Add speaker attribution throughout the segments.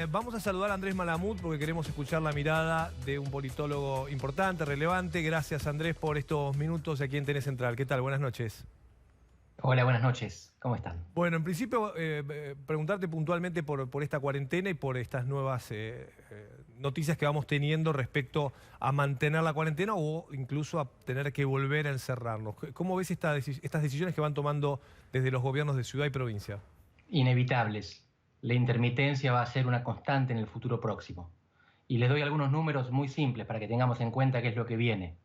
Speaker 1: Vamos a saludar a Andrés Malamud porque queremos escuchar la mirada de un politólogo importante, relevante. Gracias, Andrés, por estos minutos aquí en TN Central. ¿Qué tal? Buenas noches.
Speaker 2: Hola, buenas noches. ¿Cómo están?
Speaker 1: Bueno, en principio, preguntarte puntualmente por esta cuarentena y por estas nuevas noticias que vamos teniendo respecto a mantener la cuarentena o incluso a tener que volver a encerrarnos. ¿Cómo ves estas decisiones que van tomando desde los gobiernos de ciudad y provincia?
Speaker 2: Inevitables. La intermitencia va a ser una constante en el futuro próximo. Y les doy algunos números muy simples para que tengamos en cuenta qué es lo que viene.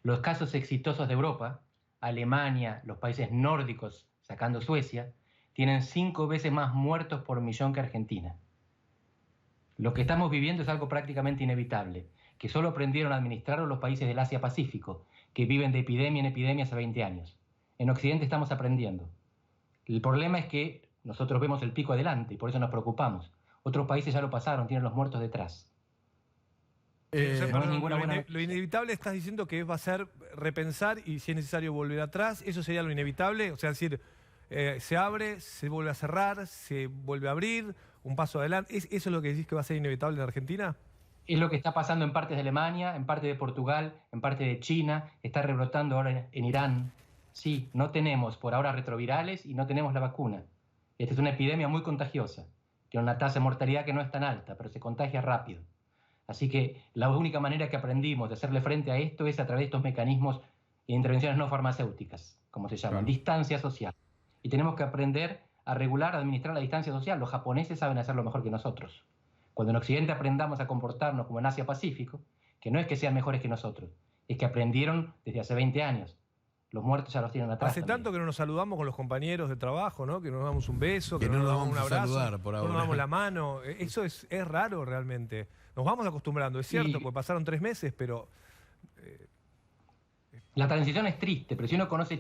Speaker 2: Los casos exitosos de Europa, Alemania, los países nórdicos, sacando Suecia, tienen 5 veces más muertos por millón que Argentina. Lo que estamos viviendo es algo prácticamente inevitable, que solo aprendieron a administrarlo los países del Asia-Pacífico, que viven de epidemia en epidemia hace 20 años. En Occidente estamos aprendiendo. El problema es que nosotros vemos el pico adelante y por eso nos preocupamos. Otros países ya lo pasaron, tienen los muertos detrás.
Speaker 1: Lo inevitable estás diciendo que va a ser repensar y si es necesario volver atrás. ¿Eso sería lo inevitable? O sea, decir, se abre, se vuelve a cerrar, se vuelve a abrir, un paso adelante. ¿Eso es lo que decís que va a ser inevitable en Argentina?
Speaker 2: Es lo que está pasando en partes de Alemania, en parte de Portugal, en parte de China, está rebrotando ahora en Irán. Sí, no tenemos por ahora retrovirales y no tenemos la vacuna. Esta es una epidemia muy contagiosa. Tiene una tasa de mortalidad que no es tan alta, pero se contagia rápido. Así que la única manera que aprendimos de hacerle frente a esto es a través de estos mecanismos de intervenciones no farmacéuticas, como se llaman, distancia social. Y tenemos que aprender a regular, a administrar la distancia social. Los japoneses saben hacerlo mejor que nosotros. Cuando en Occidente aprendamos a comportarnos como en Asia-Pacífico, que no es que sean mejores que nosotros, es que aprendieron desde hace 20 años. Los muertos ya los tienen atrás.
Speaker 1: Hace
Speaker 2: también.
Speaker 1: tanto que no nos saludamos con los compañeros de trabajo, ¿no? Que no nos damos un beso, que no nos damos un abrazo,
Speaker 3: saludar por ahora.
Speaker 1: no nos damos la mano. Eso es raro realmente. Nos vamos acostumbrando, es cierto, porque pasaron 3 meses, pero...
Speaker 2: La transición es triste, pero si uno conoce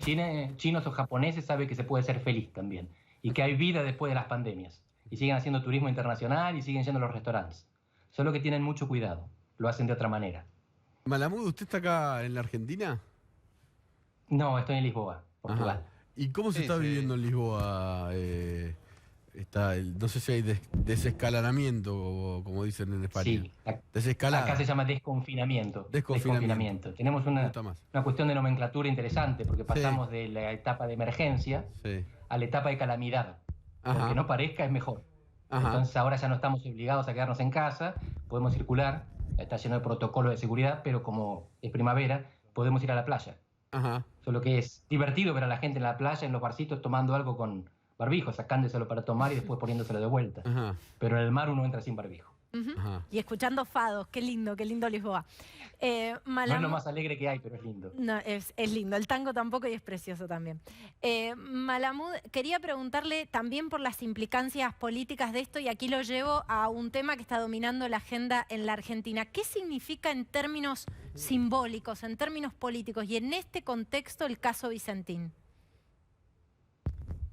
Speaker 2: chinos o japoneses sabe que se puede ser feliz también. Y que hay vida después de las pandemias. Y siguen haciendo turismo internacional y siguen yendo a los restaurantes. Solo que tienen mucho cuidado. Lo hacen de otra manera.
Speaker 3: Malamud, ¿usted está acá en la Argentina?
Speaker 2: No, estoy en Lisboa, Portugal.
Speaker 3: Ajá. ¿Y cómo se está viviendo en Lisboa? No sé si hay desescalonamiento, como dicen en España.
Speaker 2: Sí,
Speaker 3: desescalada.
Speaker 2: Acá se llama desconfinamiento.
Speaker 3: Desconfinamiento.
Speaker 2: Tenemos una cuestión de nomenclatura interesante, porque pasamos de la etapa de emergencia a la etapa de calamidad. Aunque no parezca, es mejor. Entonces ahora ya no estamos obligados a quedarnos en casa, podemos circular, está lleno de protocolos de seguridad, pero como es primavera, podemos ir a la playa. Solo que es divertido ver a la gente en la playa, en los barcitos, tomando algo con barbijo, sacándoselo para tomar y después poniéndoselo de vuelta. Pero en el mar uno entra sin barbijo.
Speaker 4: Y escuchando fados, qué lindo Lisboa.
Speaker 2: No es lo más alegre que hay, pero es lindo.
Speaker 4: No, es lindo, el tango tampoco y es precioso también. Malamud, quería preguntarle también por las implicancias políticas de esto, y aquí lo llevo a un tema que está dominando la agenda en la Argentina. ¿Qué significa en términos simbólicos, en términos políticos, y en este contexto el caso Vicentín?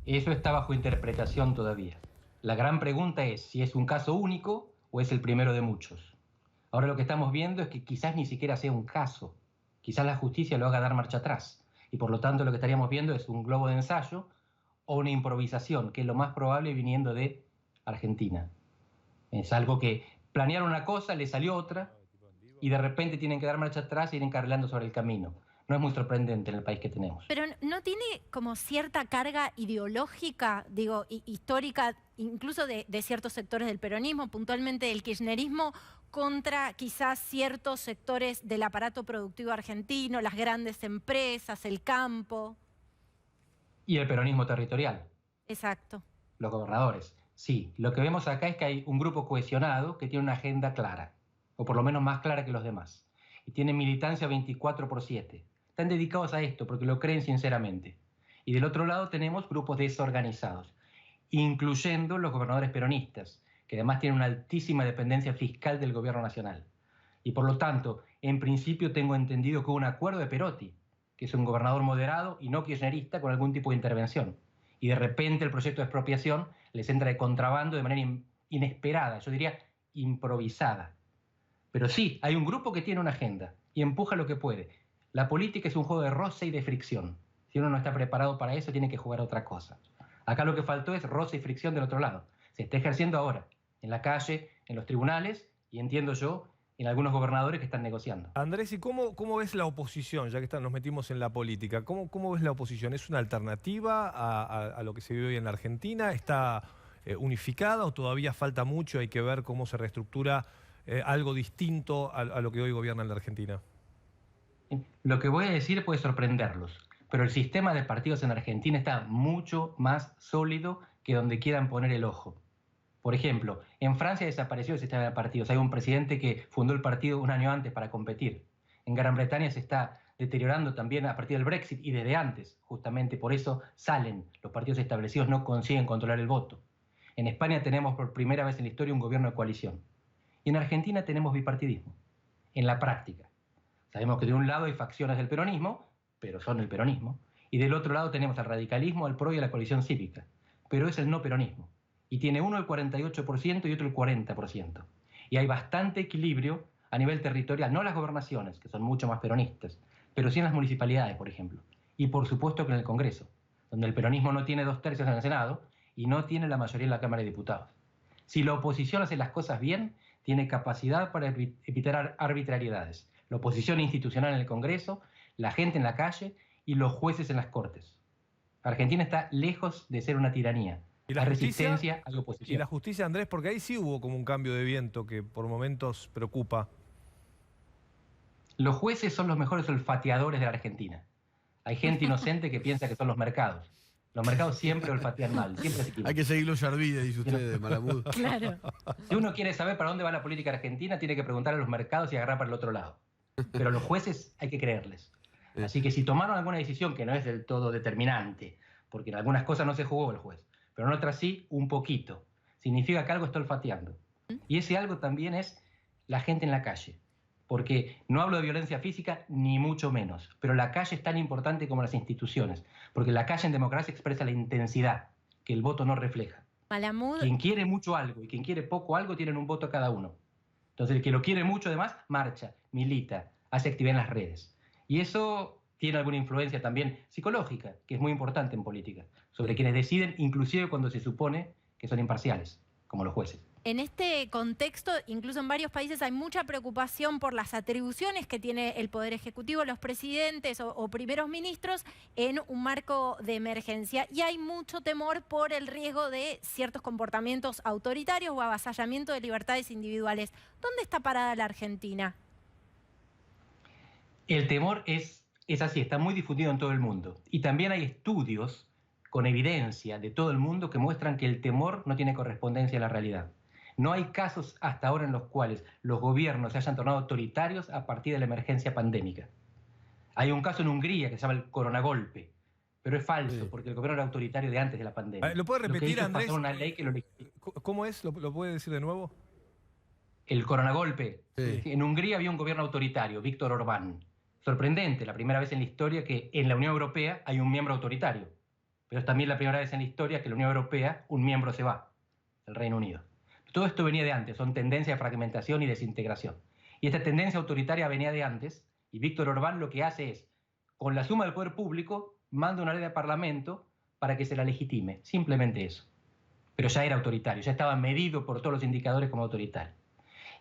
Speaker 2: Eso está bajo interpretación todavía. La gran pregunta es si es un caso único o es el primero de muchos. Ahora lo que estamos viendo es que quizás ni siquiera sea un caso. Quizás la justicia lo haga dar marcha atrás. Y por lo tanto lo que estaríamos viendo es un globo de ensayo o una improvisación, que es lo más probable viniendo de Argentina. Es algo que planearon una cosa, le salió otra, y de repente tienen que dar marcha atrás e ir encarrilando sobre el camino. No es muy sorprendente en el país que tenemos.
Speaker 4: Pero ¿no tiene como cierta carga ideológica, digo, histórica, incluso de ciertos sectores del peronismo, puntualmente del kirchnerismo, contra quizás ciertos sectores del aparato productivo argentino, las grandes empresas, el campo?
Speaker 2: Y el peronismo territorial.
Speaker 4: Exacto.
Speaker 2: Los gobernadores. Sí, lo que vemos acá es que hay un grupo cohesionado que tiene una agenda clara, o por lo menos más clara que los demás. Y tiene militancia 24/7. Están dedicados a esto porque lo creen sinceramente. Y del otro lado tenemos grupos desorganizados, incluyendo los gobernadores peronistas, que además tienen una altísima dependencia fiscal del gobierno nacional. Y por lo tanto, en principio tengo entendido que hubo un acuerdo de Perotti, que es un gobernador moderado y no kirchnerista con algún tipo de intervención. Y de repente el proyecto de expropiación les entra de contrabando de manera inesperada, yo diría improvisada. Pero sí, hay un grupo que tiene una agenda y empuja lo que puede. La política es un juego de roce y de fricción. Si uno no está preparado para eso, tiene que jugar a otra cosa. Acá lo que faltó es roce y fricción del otro lado. Se está ejerciendo ahora. en la calle, en los tribunales y, entiendo yo, en algunos gobernadores que están negociando.
Speaker 1: Andrés, ¿y cómo ves la oposición, ya que nos metimos en la política? ¿Cómo ves la oposición? ¿Es una alternativa a lo que se vive hoy en la Argentina? ¿Está unificada o todavía falta mucho? Hay que ver cómo se reestructura algo distinto a lo que hoy gobierna en la Argentina.
Speaker 2: Lo que voy a decir puede sorprenderlos, pero el sistema de partidos en Argentina está mucho más sólido que donde quieran poner el ojo. Por ejemplo, en Francia desapareció el sistema de partidos. Hay un presidente que fundó el partido un año antes para competir. En Gran Bretaña se está deteriorando también a partir del Brexit y desde antes. Justamente por eso salen. Los partidos establecidos no consiguen controlar el voto. En España tenemos por primera vez en la historia un gobierno de coalición. Y en Argentina tenemos bipartidismo, en la práctica. Sabemos que de un lado hay facciones del peronismo, pero son el peronismo. Y del otro lado tenemos al radicalismo, al PRO y a la coalición cívica. Pero es el no peronismo. Y tiene uno el 48% y otro el 40%. Y hay bastante equilibrio a nivel territorial, no en las gobernaciones, que son mucho más peronistas, pero sí en las municipalidades, por ejemplo. Y por supuesto que en el Congreso, donde el peronismo no tiene 2/3 en el Senado y no tiene la mayoría en la Cámara de Diputados. Si la oposición hace las cosas bien, tiene capacidad para evitar arbitrariedades. La oposición institucional en el Congreso, la gente en la calle y los jueces en las Cortes. Argentina está lejos de ser una tiranía.
Speaker 1: ¿Y la
Speaker 2: Hay
Speaker 1: justicia?
Speaker 2: resistencia, hay oposición.
Speaker 1: ¿Y la justicia, Andrés? Porque ahí sí hubo como un cambio de viento que por momentos preocupa.
Speaker 2: Los jueces son los mejores olfateadores de la Argentina. Hay gente inocente que piensa que son los mercados. Los mercados siempre olfatean mal, siempre se equivocan.
Speaker 3: Hay que seguir los Yarvide, dice usted, de Malamud.
Speaker 4: Claro.
Speaker 2: Si uno quiere saber para dónde va la política argentina, tiene que preguntar a los mercados y agarrar para el otro lado. Pero a los jueces hay que creerles. Así que si tomaron alguna decisión que no es del todo determinante, porque en algunas cosas no se jugó el juez, pero en otras sí, un poquito, significa que algo está olfateando. Y ese algo también es la gente en la calle. Porque no hablo de violencia física, ni mucho menos. Pero la calle es tan importante como las instituciones. Porque la calle en democracia expresa la intensidad que el voto no refleja.
Speaker 4: Malamud.
Speaker 2: Quien quiere mucho algo y quien quiere poco algo tienen un voto cada uno. Entonces el que lo quiere mucho además, marcha, milita, hace actividad en las redes. Y eso tiene alguna influencia también psicológica, que es muy importante en política, sobre quienes deciden, inclusive cuando se supone que son imparciales, como los jueces.
Speaker 4: En este contexto, incluso en varios países, hay mucha preocupación por las atribuciones que tiene el Poder Ejecutivo, los presidentes o primeros ministros en un marco de emergencia. Y hay mucho temor por el riesgo de ciertos comportamientos autoritarios o avasallamiento de libertades individuales. ¿Dónde está parada la Argentina?
Speaker 2: El temor es así, está muy difundido en todo el mundo. Y también hay estudios con evidencia de todo el mundo que muestran que el temor no tiene correspondencia a la realidad. No hay casos hasta ahora en los cuales los gobiernos se hayan tornado autoritarios a partir de la emergencia pandémica. Hay un caso en Hungría que se llama el coronagolpe, pero es falso porque el gobierno era autoritario de antes de la pandemia.
Speaker 1: ¿Lo puede repetir,
Speaker 2: Lo que hizo
Speaker 1: Andrés?
Speaker 2: pasar una ley que lo...
Speaker 1: ¿Cómo es? ¿Lo puede decir de nuevo?
Speaker 2: El coronagolpe.
Speaker 3: Sí.
Speaker 2: En Hungría había un gobierno autoritario, Víctor Orbán. Sorprendente, la primera vez en la historia que en la Unión Europea hay un miembro autoritario. Pero es también la primera vez en la historia que en la Unión Europea un miembro se va, el Reino Unido. Todo esto venía de antes, son tendencias de fragmentación y desintegración. Y esta tendencia autoritaria venía de antes, y Víctor Orbán lo que hace es, con la suma del poder público, manda una ley de parlamento para que se la legitime. Simplemente eso. Pero ya era autoritario, ya estaba medido por todos los indicadores como autoritario.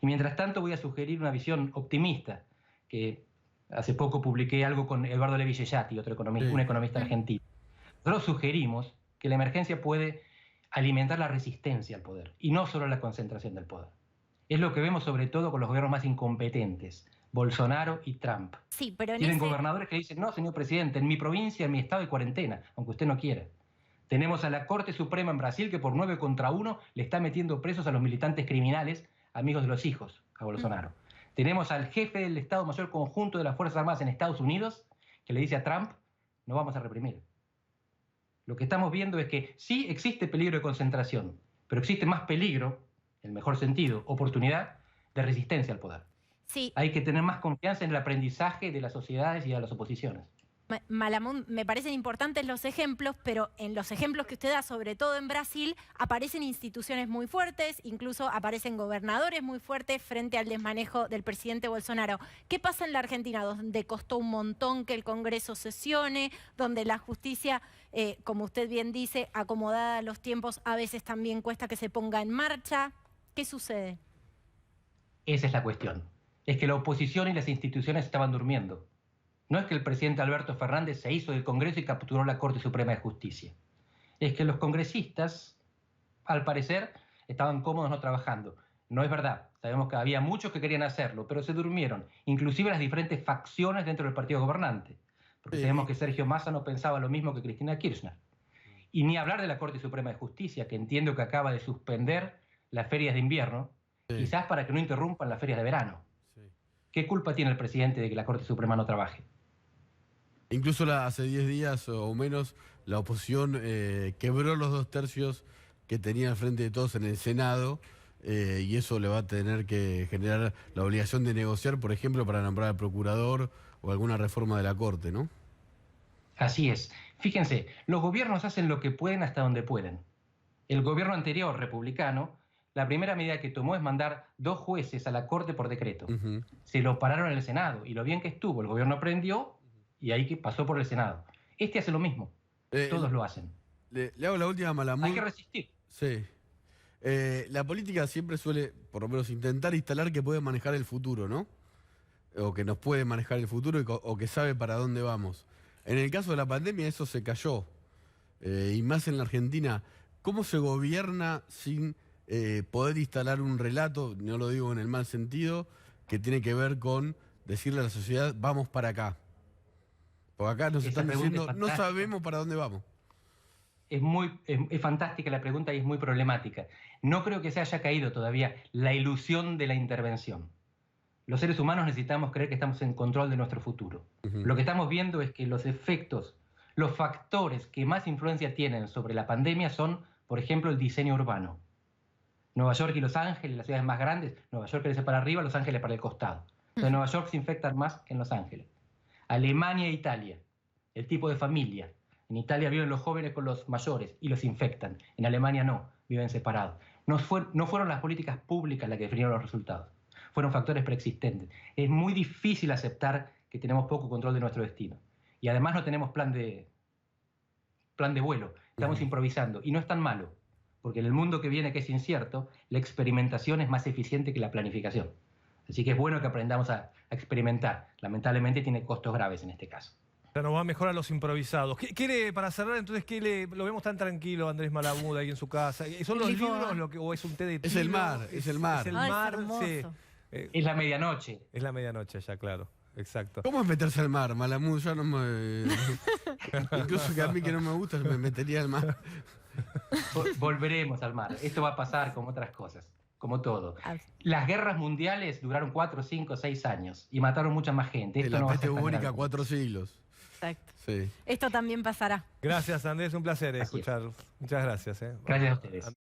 Speaker 2: Y mientras tanto voy a sugerir una visión optimista, que hace poco publiqué algo con Eduardo Levi Yeyati, otro economista, un economista argentino. Nosotros sugerimos que la emergencia puede alimentar la resistencia al poder y no solo la concentración del poder. Es lo que vemos sobre todo con los gobiernos más incompetentes, Bolsonaro y Trump.
Speaker 4: Sí, pero
Speaker 2: Tienen gobernadores que dicen, no, señor presidente, en mi provincia, en mi estado hay cuarentena, aunque usted no quiera. Tenemos a la Corte Suprema en Brasil que por 9 contra 1 le está metiendo presos a los militantes criminales, amigos de los hijos, a Bolsonaro. Tenemos al jefe del Estado Mayor Conjunto de las Fuerzas Armadas en Estados Unidos que le dice a Trump, no vamos a reprimir. Lo que estamos viendo es que sí existe peligro de concentración, pero existe más peligro, en el mejor sentido, oportunidad de resistencia al poder.
Speaker 4: Sí.
Speaker 2: Hay que tener más confianza en el aprendizaje de las sociedades y de las oposiciones.
Speaker 4: Malamud, me parecen importantes los ejemplos, pero en los ejemplos que usted da, sobre todo en Brasil, aparecen instituciones muy fuertes, incluso aparecen gobernadores muy fuertes frente al desmanejo del presidente Bolsonaro. ¿Qué pasa en la Argentina, donde costó un montón que el Congreso sesione, donde la justicia, como usted bien dice, acomodada a los tiempos, a veces también cuesta que se ponga en marcha? ¿Qué sucede?
Speaker 2: Esa es la cuestión. Es que la oposición y las instituciones estaban durmiendo. No es que el presidente Alberto Fernández se hizo del Congreso y capturó la Corte Suprema de Justicia. Es que los congresistas, al parecer, estaban cómodos no trabajando. No es verdad. Sabemos que había muchos que querían hacerlo, pero se durmieron, inclusive las diferentes facciones dentro del partido gobernante. Porque sabemos que Sergio Massa no pensaba lo mismo que Cristina Kirchner. Y ni hablar de la Corte Suprema de Justicia, que entiendo que acaba de suspender las ferias de invierno, quizás para que no interrumpan las ferias de verano. ¿Qué culpa tiene el presidente de que la Corte Suprema no trabaje?
Speaker 3: Incluso hace 10 días o menos la oposición quebró los 2/3 que tenía al frente de todos en el Senado, y eso le va a tener que generar la obligación de negociar, por ejemplo, para nombrar al procurador o alguna reforma de la Corte, ¿no?
Speaker 2: Así es. Fíjense, los gobiernos hacen lo que pueden hasta donde pueden. El gobierno anterior, republicano, la primera medida que tomó es mandar 2 jueces a la Corte por decreto. Se lo pararon en el Senado, y lo bien que estuvo, el gobierno aprendió y ahí que pasó por el Senado. Este hace lo mismo. Todos lo hacen.
Speaker 3: Le hago la última, Malamud.
Speaker 2: Hay que resistir.
Speaker 3: Sí. La política siempre suele, por lo menos, intentar instalar que puede manejar el futuro, ¿no? O que nos puede manejar el futuro o que sabe para dónde vamos. En el caso de la pandemia eso se cayó. Y más en la Argentina. ¿Cómo se gobierna sin poder instalar un relato, no lo digo en el mal sentido, que tiene que ver con decirle a la sociedad, vamos para acá? Porque acá nos están diciendo, no sabemos para dónde vamos.
Speaker 2: Es fantástica la pregunta y es muy problemática. No creo que se haya caído todavía la ilusión de la intervención. Los seres humanos necesitamos creer que estamos en control de nuestro futuro. Lo que estamos viendo es que los efectos, los factores que más influencia tienen sobre la pandemia son, por ejemplo, el diseño urbano. Nueva York y Los Ángeles, las ciudades más grandes, Nueva York crece para arriba, Los Ángeles para el costado. Entonces, Nueva York se infecta más que en Los Ángeles. Alemania e Italia, el tipo de familia. En Italia viven los jóvenes con los mayores y los infectan. En Alemania no, viven separados. No fueron las políticas públicas las que definieron los resultados. Fueron factores preexistentes. Es muy difícil aceptar que tenemos poco control de nuestro destino. Y además no tenemos plan de vuelo. Estamos improvisando. Y no es tan malo, porque en el mundo que viene, que es incierto, la experimentación es más eficiente que la planificación. Así que es bueno que aprendamos a experimentar. Lamentablemente tiene costos graves en este caso.
Speaker 1: Ya nos va a mejorar los improvisados. Para cerrar, entonces, lo vemos tan tranquilo, Andrés Malamud, ahí en su casa? ¿Son los libros o es un té de tilo?
Speaker 3: Es el mar, es el mar.
Speaker 1: Es el
Speaker 4: Ay,
Speaker 1: mar,
Speaker 4: es hermoso.
Speaker 1: sí.
Speaker 2: Es la medianoche.
Speaker 1: Es la medianoche ya, claro. Exacto.
Speaker 3: ¿Cómo es meterse al mar, Malamud? Yo no me... Incluso que a mí que no me gusta, me metería al mar.
Speaker 2: Volveremos al mar. Esto va a pasar como otras cosas, como todo. Las guerras mundiales duraron 4, 5, 6 años y mataron mucha más gente. Esto
Speaker 3: La
Speaker 2: no va a
Speaker 3: peste
Speaker 2: ser tan
Speaker 3: bubónica,
Speaker 2: grave.
Speaker 3: 4 siglos.
Speaker 4: Exacto.
Speaker 3: Sí.
Speaker 4: Esto también pasará.
Speaker 1: Gracias, Andrés. Un placer
Speaker 2: Así es.
Speaker 1: escuchar. Muchas gracias.
Speaker 2: Gracias a ustedes.